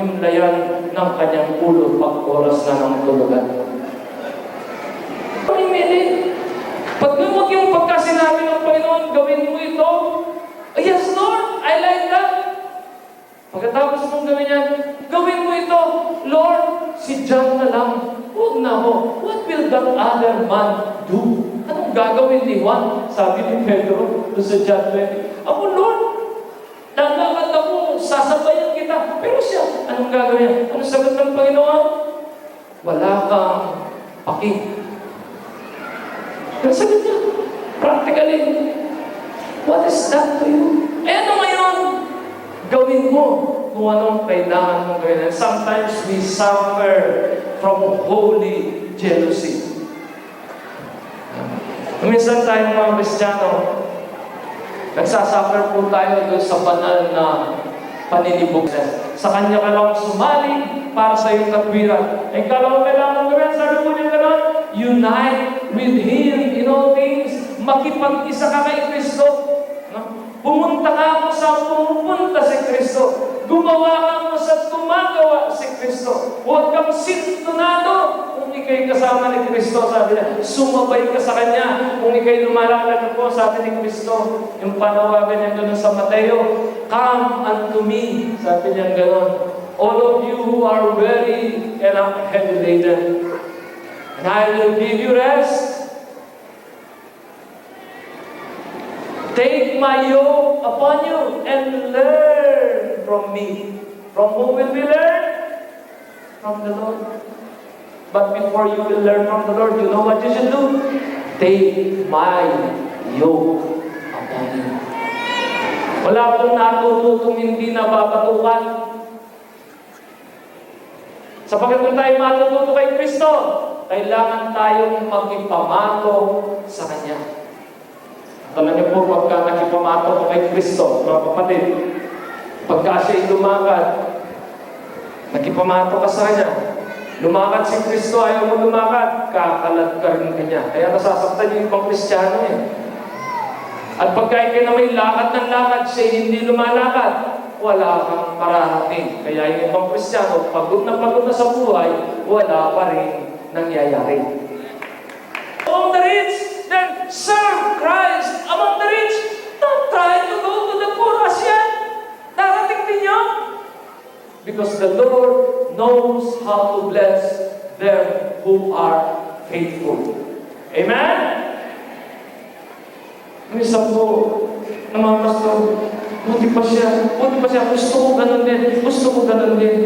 himlayan ng kanyang ulo pag oras na ng tulugan. Pag lumag yung pagkasinabi ng Panginoon, gawin mo ito. Oh, yes, Lord, I like that. Pagkatapos mong gawin yan, gawin mo ito. Lord, si John na lang. Huwag na ako. What will that other man do? Anong gagawin ni Juan? Sabi ni Pedro doon sa John 20. Ako, Lord, lalakad ako, sasabayan kita. Pero siya, anong gagawin niya? Anong sagot ng Panginoon? Wala kang paki. Ang sagot niya, practically, what is that to you? Eh ano ngayon? Gawin mo kung anong kailangan mong gawin. And sometimes we suffer from holy jealousy. Minsan tayo mga Kristiyano, nagsasuffer po tayo doon sa banal na paninibog. Sa Kanya ka lang sumali para sa iyong katwiran. Eh kala mo kailangan gawin, sabi po niya gano'n, unite with Him in all things. Makipag-isa ka kay Kristo. Pumunta ka mo sa pumupunta si Kristo. Gumawa ka mo sa gumagawa si Kristo. Huwag kang sintonado kung ikay kasama ni Kristo. Sabi niya, sumabay ka sa Kanya. Kung ikay lumalakad po, sabi ni Kristo, yung panawagan niya gano'n sa Mateo, come unto me. Sabi niya gano'n, all of you who are weary and are heavy laden, and I will give you rest. Take my yoke upon you and learn from me. From whom will we learn? From the Lord. But before you will learn from the Lord, you know what you should do? Take my yoke upon you. Wala pong natututong hindi nababatukan. Sapagkat kung tayo matututo kay Kristo, kailangan tayong magipamato sa Kanya. Alam niyo po, pagka nakipamato ko kay Kristo, mga kapatid, pagka siya'y lumakad, nakipamato ka sa Kanya, lumakad si Kristo, ayaw mo lumakad, kakalat ka rin Kanya. Kaya nasasaktan yung ibang Kristiyano eh. At pagka ikay na may lakad ng lakad, siya'y hindi lumalakad, wala kang mararating. Kaya yung ibang Kristiyano, pagod na sa buhay, wala pa rin nangyayari. Among the rich, then serve Christ. Among the rich, don't try to go to the poor as yet. Darating din yun. Because the Lord knows how to bless them who are faithful. Amen? Minsan po, ng mga pastor, buti pa siya, gusto ko ganun din.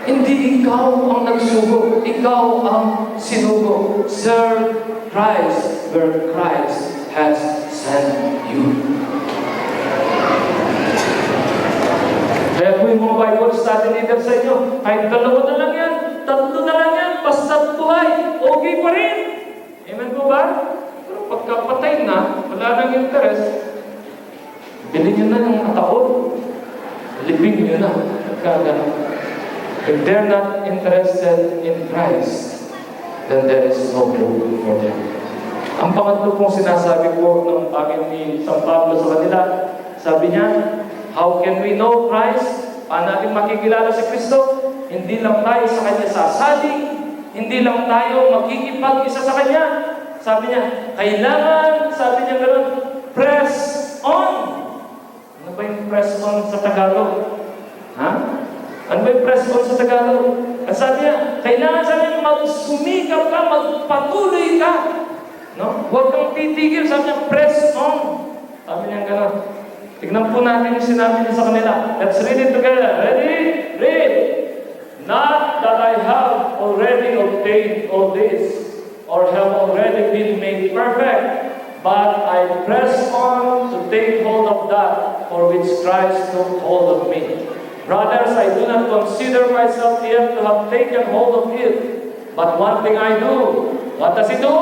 Hindi ikaw ang nagsugo, ikaw ang sinugo. Serve Christ where Christ has sent you. Kaya po yung mga Bible study leader sa inyo, kahit 2 na lang yan, 3 na lang yan, basta buhay, okay pa rin. Amen po ba? Pero pagkapatay na, wala nang interest, bilhin nyo na yung taon, libing nyo na, kagano. If they're not interested in Christ, then there is no hope for them. Ang pangatlo pong sinasabi po ng amin ni San Pablo sa kanila, sabi niya, how can we know Christ? Paano natin makikilala si Kristo? Hindi lang tayo sa Kanya sasaling, hindi lang tayo makikipag-isa sa Kanya. Sabi niya, kailangan, sabi niya gano'n, press on. Ano ba yung press on sa Tagalog? Ha? Ano ba yung press on sa Tagalog? At sabi niya, kailangan sabi niya, magsumikap ka, magpatuloy ka. No? Huwag kang titigil. Sabi niya, press on. Sabi niya gano'n. Tignan po natin yung sinabi niya sa kanila. Let's read it together. Ready? Read. Not that I have already obtained all this, or have already been made perfect, but I press on to take hold of that for which Christ took hold of me. Brothers, I do not consider myself yet to have taken hold of it. But one thing I do. What does it do?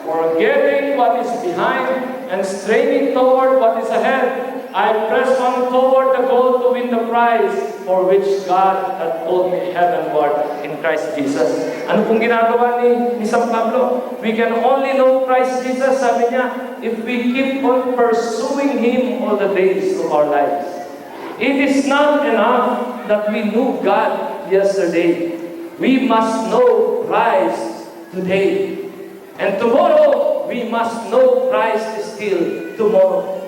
Forgetting what is behind and straining toward what is ahead, I press on toward the goal to win the prize for which God had called me heavenward in Christ Jesus. Ano pong ginagawa ni San Pablo? We can only know Christ Jesus, sabi niya, if we keep on pursuing Him all the days of our lives. It is not enough that we knew God yesterday. We must know Christ today. And tomorrow, we must know Christ still tomorrow.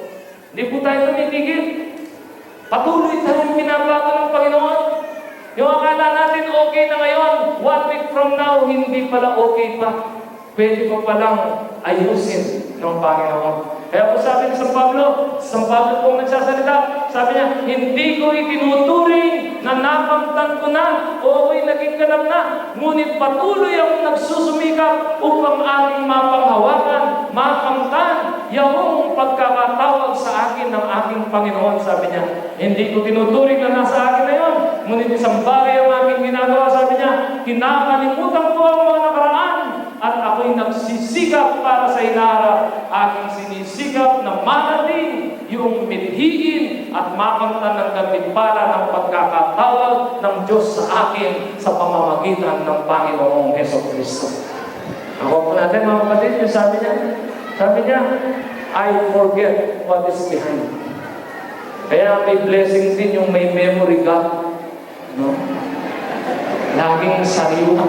Hindi po tayo tumitigil. Patuloy tayong binabago ng Panginoon. Yung akala natin okay na ngayon, 1 week from now, hindi pala okay pa. Pwede pa palang ayusin ng Panginoon. Kaya po sabi ni San Pablo pong nagsasalita, sabi niya, hindi ko itinuturing na nakamtan ko na o ako'y naging ganap na, ngunit patuloy akong nagsusumikap upang aking mapanghawakan, makamtan, yung pagkakatawag sa akin ng aking Panginoon. Sabi niya, hindi ko tinuturing na nasa akin na yun, ngunit isang bagay ang aking ginagawa. Sabi niya, kinakalimutan ko ang mga nakaraan at ako'y nagsisikap para sa hinaharap. Aking sinisikap na marating yung mithiin at makamtan ng gantimpala ng pagkakatawag ng Diyos sa akin sa pamamagitan ng Panginoong Hesukristo. Ako po natin mga kapatid, yung sabi niya, I forget what is behind. Kaya may blessing din yung may memory God. No? Laging sariwa.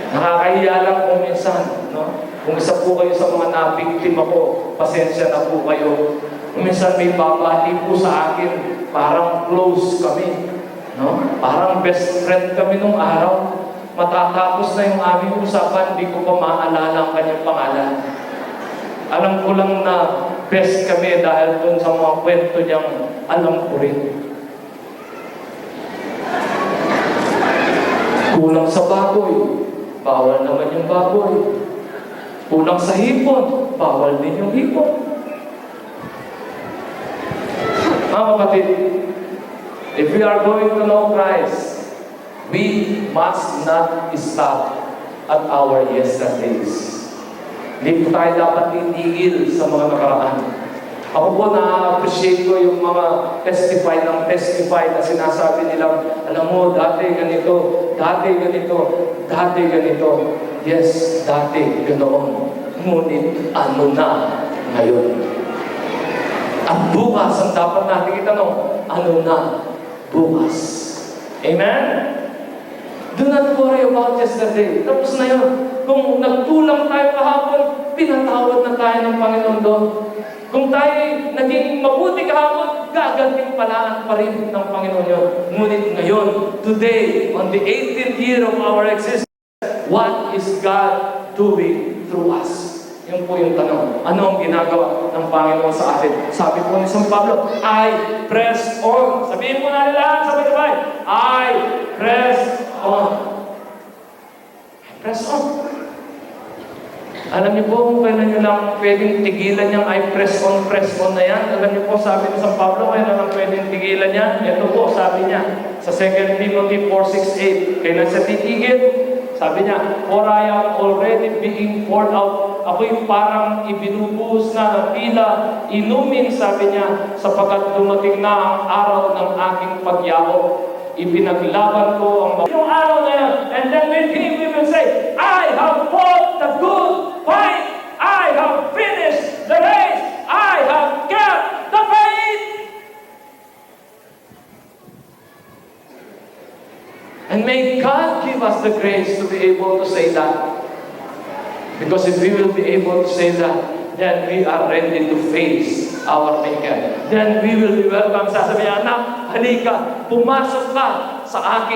Nakakahiya lang kung minsan, no? Kung isa po kayo sa mga nabiktima ko, pasensya na po kayo. Kung minsan may babati po sa akin, parang close kami, no? Parang best friend kami nung araw. Matatapos na yung aming usapan, di ko pa maalala ang kanyang pangalan. Alam ko lang na best kami dahil dun sa mga kwento niyang alam ko rin. Kulang sa baboy, bawal naman yung baboy. Kulang sa hipon, bawal din yung hipon. Mga kapatid, if we are going to know Christ, we must not stop at our yesterdays. Hindi po tayo dapat titigil sa mga nakaraan. Ako po na-appreciate ko yung mga testify na sinasabi nilang, alam mo, dati ganito, dati ganito, dati ganito. Yes, dati ganoon. Ngunit ano na ngayon? At bukas, ang dapat natin itanong, ano na bukas? Amen? Do not worry about yesterday. Tapos na yun. Kung nagtulang tayo kahapon, pinatawad na tayo ng Panginoon doon. Kung tayo naging mabuti kahapon, gagantimpalaan pa rin ng Panginoon yun. Ngunit ngayon, today, on the 18th year of our existence, what is God doing through us? Yun po yung tanong. Ano ang ginagawa ng Panginoon sa atin? Sabi po ni San Pablo, I press on. Sabihin mo na nila, sabay-sabay, I press on. I press on. Alam niyo po kung kailan nyo lang pwedeng tigilan yung I press on na yan. Alam niyo po, sabi ni San Pablo, kailan lang pwedeng tigilan yan. Ito po, sabi niya, sa 2 Timothy 4:6-8, kailan siya titigil? Sabi niya, for I am already being poured out. Ako'y parang ibinubuhos na ng tila, inumin, sabi niya, sapagkat dumating na ang araw ng aking pagyao. Ipinaglaban ko ang yung araw na yan. And then with him, we will say, I have fought the good fight. I have finished the race. I have kept the faith. And may God give us the grace to be able to say that. Because if we will be able to say that, then we are ready to face our Maker. Then we will be welcome. Sasabihin, anak, halika, pumasok ka sa akin.